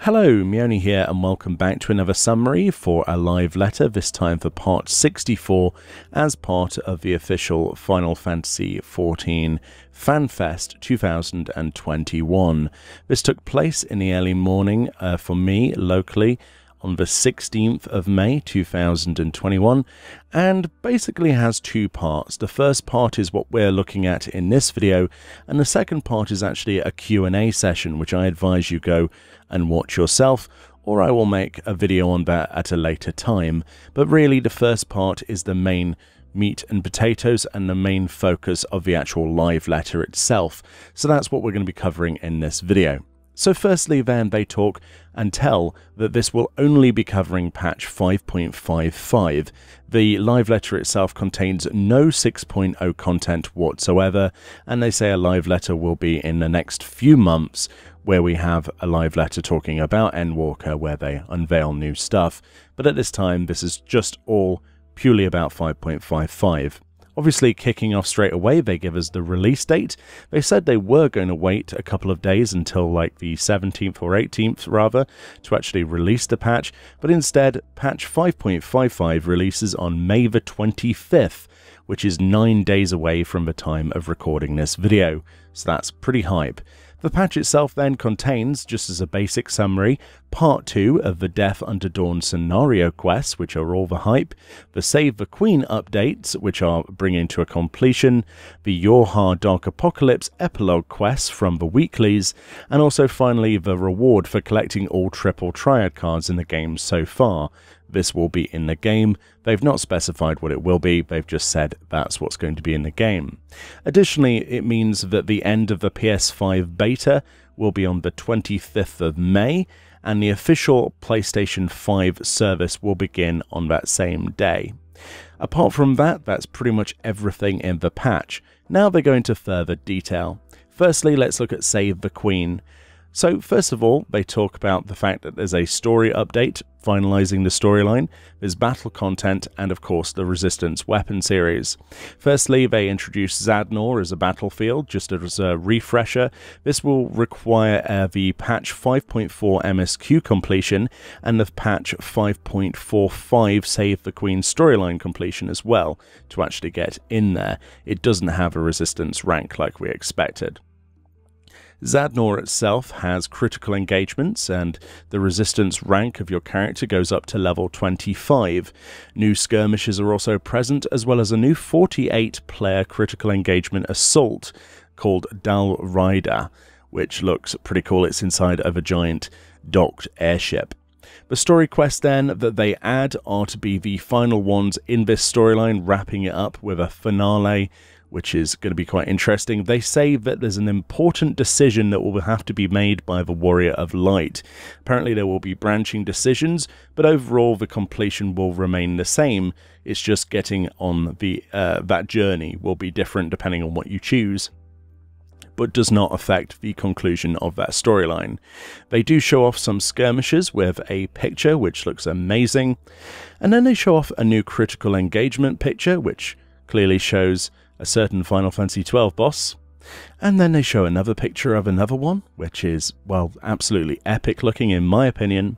Hello, Meoni here, and welcome back to another summary for a live letter, this time for part 64 as part of the official Final Fantasy XIV FanFest 2021. This took place in the early morning for me locally on the 16th of May 2021, and basically has two parts. The first part is what we're looking at in this video, and the second part is actually a Q&A session, which I advise you go and watch yourself, or I will make a video on that at a later time. But really the first part is the main meat and potatoes and the main focus of the actual live letter itself. So that's what we're going to be covering in this video. So firstly then they talk and tell that this will only be covering patch 5.55. The live letter itself contains no 6.0 content whatsoever, and they say a live letter will be in the next few months where we have a live letter talking about Endwalker where they unveil new stuff. But at this time this is just all purely about 5.55. Obviously, kicking off straight away, they give us the release date. They said they were going to wait a couple of days until like the 17th or 18th rather to actually release the patch, but instead patch 5.55 releases on May the 25th, which is 9 days away from the time of recording this video. So that's pretty hype. The patch itself then contains, just as a basic summary, part 2 of the Death Under Dawn scenario quests, which are all the hype, the Save the Queen updates, which are bringing to a completion, the Yorha Dark Apocalypse epilogue quests from the weeklies, and also finally the reward for collecting all triple triad cards in the game so far. This will be in the game. They've not specified what it will be, they've just said that's what's going to be in the game. Additionally, it means that the end of the PS5 beta will be on the 25th of May, and the official PlayStation 5 service will begin on that same day. Apart from that, that's pretty much everything in the patch. Now they go into further detail. Firstly, let's look at Save the Queen. So first of all, they talk about the fact that there's a story update, finalizing the storyline, there's battle content, and of course the Resistance weapon series. Firstly, they introduce Zadnor as a battlefield, just as a refresher. This will require the patch 5.4 MSQ completion and the patch 5.45 Save the Queen storyline completion as well to actually get in there. It doesn't have a Resistance rank like we expected. Zadnor itself has critical engagements, and the resistance rank of your character goes up to level 25. New skirmishes are also present, as well as a new 48-player critical engagement assault called Dal Rider, which looks pretty cool. It's inside of a giant docked airship. The story quests then that they add are to be the final ones in this storyline, wrapping it up with a finale, which is going to be quite interesting. They say that there's an important decision that will have to be made by the Warrior of Light. Apparently there will be branching decisions, but overall the completion will remain the same. It's just getting on the that journey will be different depending on what you choose, but does not affect the conclusion of that storyline. They do show off some skirmishes with a picture which looks amazing, and then they show off a new critical engagement picture which clearly shows a certain Final Fantasy XII boss, and then they show another picture of another one, which is, well, absolutely epic looking in my opinion,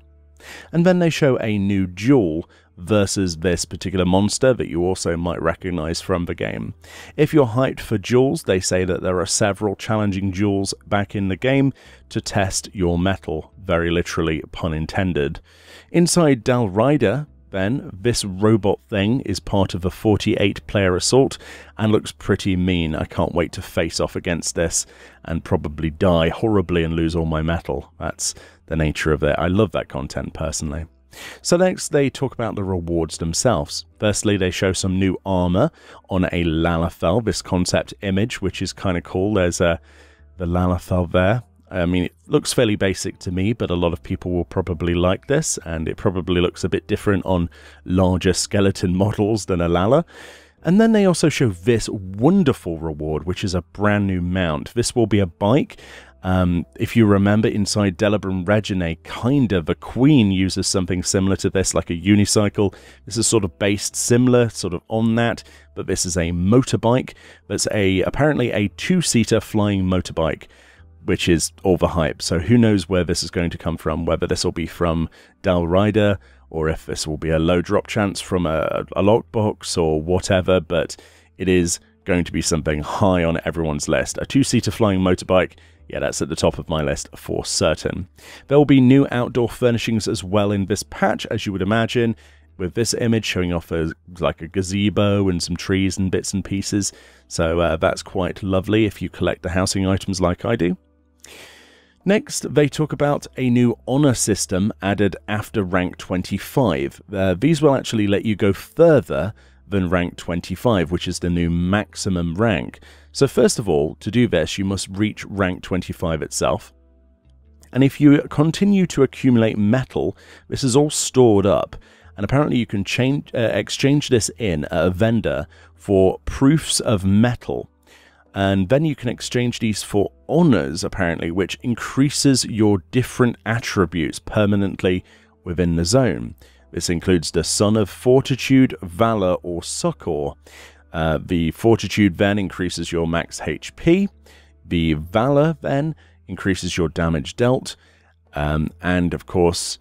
and then they show a new duel versus this particular monster that you also might recognize from the game. If you're hyped for duels, they say that there are several challenging duels back in the game to test your mettle, very literally, pun intended. Inside Dal Rider, then, this robot thing is part of a 48-player assault and looks pretty mean. I can't wait to face off against this and probably die horribly and lose all my metal. That's the nature of it. I love that content personally. So next they talk about the rewards themselves. Firstly, they show some new armor on a Lalafell, this concept image, which is kind of cool. There's the Lalafell there. I mean, it looks fairly basic to me, but a lot of people will probably like this, and it probably looks a bit different on larger skeleton models than a Lala. And then they also show this wonderful reward, which is a brand new mount. This will be a bike. If you remember, inside Delibram Regine, the Queen uses something similar to this, like a unicycle. This is sort of based similar, sort of on that, but this is a motorbike that's apparently a two-seater flying motorbike. which is all the hype. So who knows where this is going to come from, whether this will be from Del Rider, or if this will be a low drop chance from a lockbox or whatever, but it is going to be something high on everyone's list. A 2-seater flying motorbike, yeah, that's at the top of my list for certain. There will be new outdoor furnishings as well in this patch, as you would imagine, with this image showing off like a gazebo and some trees and bits and pieces. So that's quite lovely if you collect the housing items like I do. Next, they talk about a new honor system added after rank 25. These will actually let you go further than rank 25, which is the new maximum rank. So first of all, to do this, you must reach rank 25 itself. And if you continue to accumulate metal, this is all stored up. And apparently you can exchange this in at a vendor for proofs of metal. And then you can exchange these for honors, apparently, which increases your different attributes permanently within the zone. This includes the Son of Fortitude, Valor, or Succor. The Fortitude then increases your max HP. The Valor then increases your damage dealt. And of course,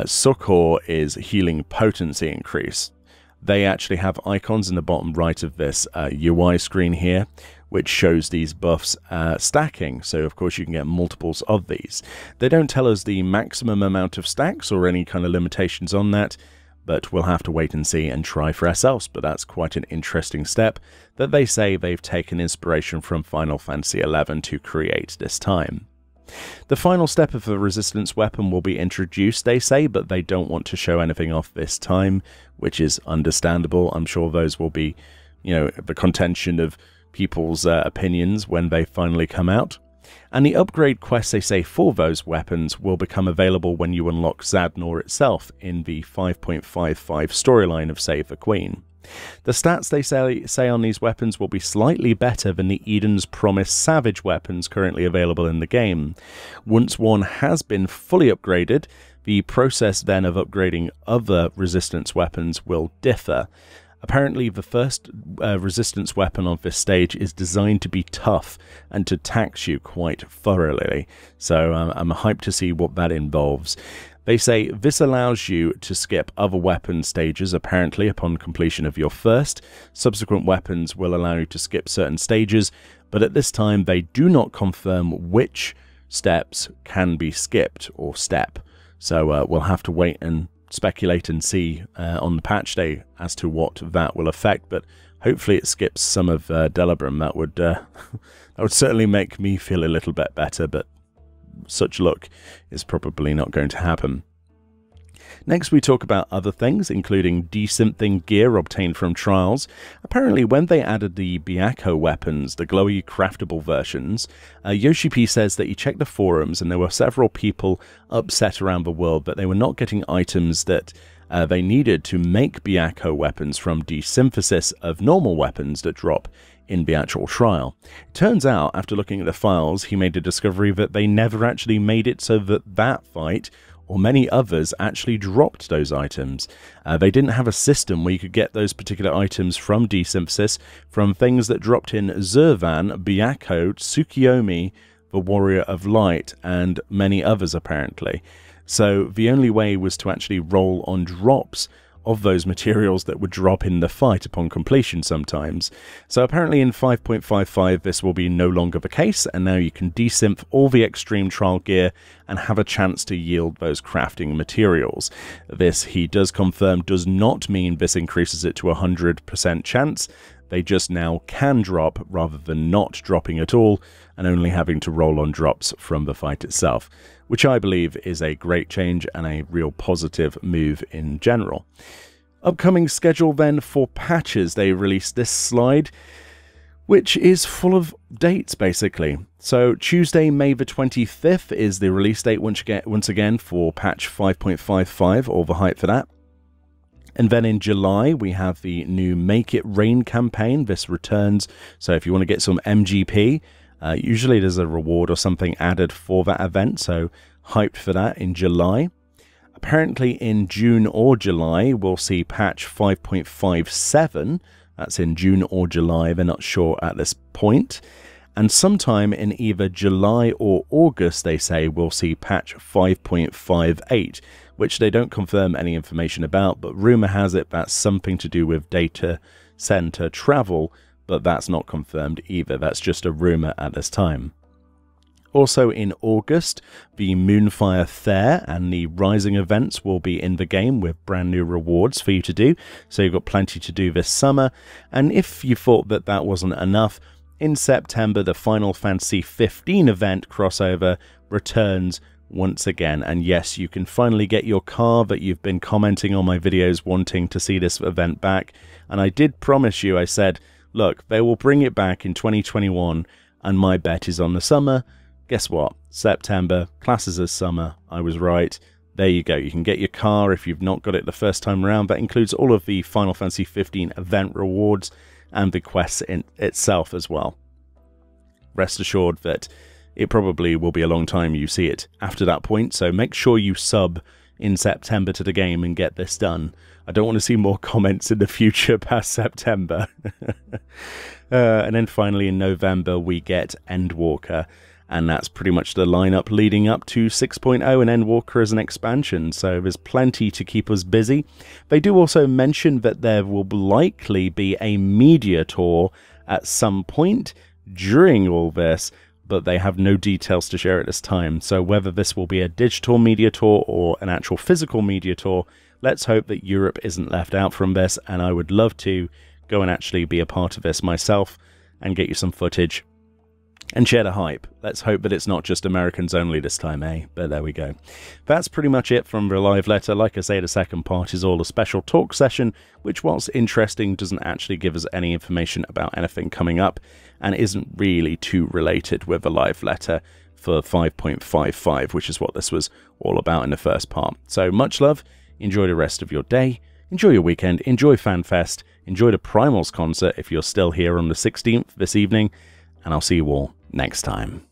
Succor is healing potency increase. They actually have icons in the bottom right of this UI screen here, which shows these buffs stacking. So of course you can get multiples of these. They don't tell us the maximum amount of stacks or any kind of limitations on that, but we'll have to wait and see and try for ourselves. But that's quite an interesting step that they say they've taken inspiration from Final Fantasy XI to create this time. The final step of the resistance weapon will be introduced, they say, but they don't want to show anything off this time, which is understandable. I'm sure those will be, you know, the contention of people's opinions when they finally come out. And the upgrade quests, they say, for those weapons will become available when you unlock Zadnor itself in the 5.55 storyline of Save the Queen. The stats, they say on these weapons will be slightly better than the Eden's Promise Savage weapons currently available in the game. Once one has been fully upgraded, the process then of upgrading other resistance weapons will differ. Apparently, the first resistance weapon on this stage is designed to be tough and to tax you quite thoroughly, so I'm hyped to see what that involves. They say this allows you to skip other weapon stages, apparently, upon completion of your first. Subsequent weapons will allow you to skip certain stages, but at this time they do not confirm which steps can be skipped or step. So we'll have to wait and speculate and see on the patch day as to what that will affect, but hopefully it skips some of Delabrum. That would certainly make me feel a little bit better, but such luck is probably not going to happen. Next, we talk about other things, including desynthing gear obtained from trials. Apparently, when they added the Byakko weapons, the glowy craftable versions, Yoshi P says that he checked the forums and there were several people upset around the world that they were not getting items that they needed to make Byakko weapons from desynthesis of normal weapons that drop in the actual trial. It turns out, after looking at the files, he made a discovery that they never actually made it so that that fight or many others actually dropped those items. They didn't have a system where you could get those particular items from desynthesis from things that dropped in Zurvan, Byakko, Tsukiyomi, the Warrior of Light, and many others apparently. So the only way was to actually roll on drops of those materials that would drop in the fight upon completion sometimes. So apparently in 5.55 this will be no longer the case, and now you can desynth all the extreme trial gear and have a chance to yield those crafting materials. This, he does confirm, does not mean this increases it to 100% chance. They just now can drop rather than not dropping at all and only having to roll on drops from the fight itself, which I believe is a great change and a real positive move in general. Upcoming schedule then for patches. They released this slide, which is full of dates basically. So Tuesday, May the 25th is the release date once again for patch 5.55, all the hype for that. And then in July, we have the new Make It Rain campaign. This returns, so if you want to get some MGP, usually there's a reward or something added for that event, so hyped for that in July. Apparently in June or July, we'll see patch 5.57. That's in June or July, they're not sure at this point. and sometime in either July or August, they say, we'll see patch 5.58, which they don't confirm any information about, but rumor has it that's something to do with data center travel, but that's not confirmed either. That's just a rumor at this time. Also in August, the Moonfire Fair and the Rising events will be in the game with brand new rewards for you to do, so you've got plenty to do this summer. And if you thought that that wasn't enough, in September the Final Fantasy XV event crossover returns once again, and yes, you can finally get your car that you've been commenting on my videos wanting to see this event back. And I did promise you, I said, look, they will bring it back in 2021, and my bet is on the summer. Guess what? September, classes as summer. I was right. There you go. You can get your car if you've not got it the first time around. That includes all of the Final Fantasy XV event rewards and the quests in itself as well. Rest assured that it probably will be a long time you see it after that point, so make sure you sub in September to the game and get this done. I don't want to see more comments in the future past September. And then finally in November we get Endwalker, and that's pretty much the lineup leading up to 6.0 and Endwalker as an expansion, so there's plenty to keep us busy. They do also mention that there will likely be a media tour at some point during all this, but they have no details to share at this time. So whether this will be a digital media tour or an actual physical media tour, let's hope that Europe isn't left out from this, and I would love to go and actually be a part of this myself and get you some footage and share the hype. Let's hope that it's not just Americans only this time, eh? But there we go. That's pretty much it from the live letter. Like I say, the second part is all a special talk session, which, whilst interesting, doesn't actually give us any information about anything coming up and isn't really too related with the live letter for 5.55, which is what this was all about in the first part. So much love. Enjoy the rest of your day. Enjoy your weekend. Enjoy FanFest. Enjoy the Primals concert if you're still here on the 16th this evening. And I'll see you all next time.